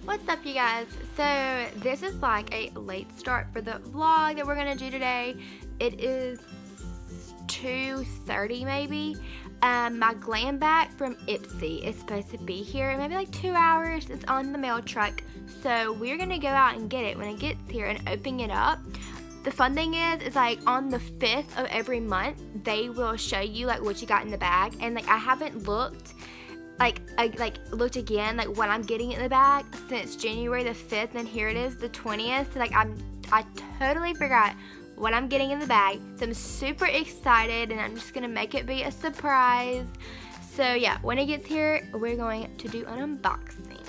What's up, you guys? So this is like a late start for the vlog that we're gonna do today. It is 2:30 maybe. My Glam bag from Ipsy is supposed to be here in maybe like 2 hours. It's on the mail truck, so we're gonna go out and get it when it gets here and open it up. The fun thing is like on the 5th of every month they will show you like what you got in the bag, and like I haven't looked looked again like what I'm getting in the bag since January the 5th, and here it is the 20th. So like I totally forgot what I'm getting in the bag, so I'm super excited and I'm just gonna make it be a surprise. So yeah, when it gets here we're going to do an unboxing.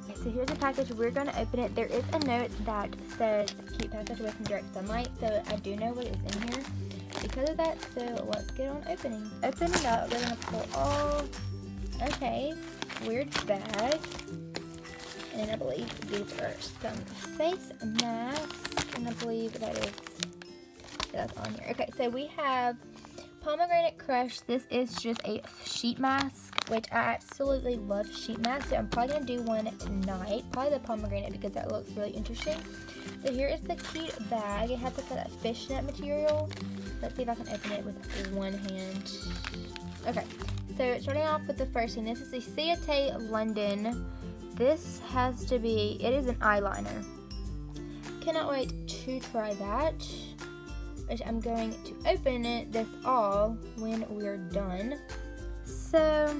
Okay, so here's the package. We're going to open it. There is a note that says keep package away from direct sunlight, so I do know what is in here because of that. So let's get on opening. Open it up. We're gonna pull all. Okay, weird bag, and I believe these are some face masks, and I believe that's on here. Okay, so we have pomegranate crush. This is just a sheet mask, which I absolutely love sheet masks, so I'm probably gonna do one tonight, probably the pomegranate, because that looks really interesting. So here is the cute bag. It has like that fishnet material. Let's see if I can open it with one hand. Okay, so starting off with the first thing, this is the Ciate London. This has to be, it is an eyeliner. Cannot wait to try that. Which I'm going to open this all when we're done. So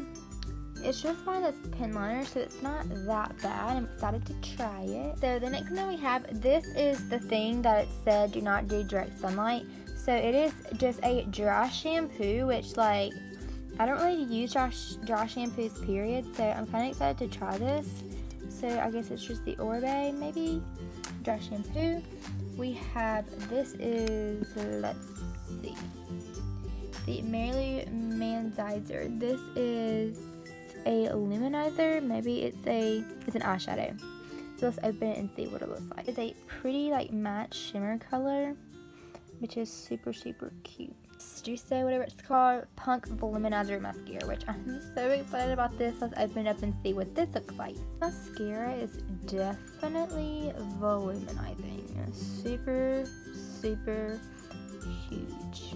it's just one of those pen liners, so it's not that bad. I'm excited to try it. So the next thing we have, this is the thing that it said do not do direct sunlight. So it is just a dry shampoo, which like I don't really use dry shampoos period, so I'm kind of excited to try this. So I guess it's just the Orbe maybe dry shampoo. We have, this is, let's see, the Merely Manzizer. This is a luminizer. Maybe it's an eyeshadow. So let's open it and see what it looks like. It's a pretty like matte shimmer color, which is super cute. Juicy, whatever it's called, Punk Voluminizer Mascara, which I'm so excited about this. Let's open it up and see what this looks like. Mascara is definitely voluminizing. Super huge.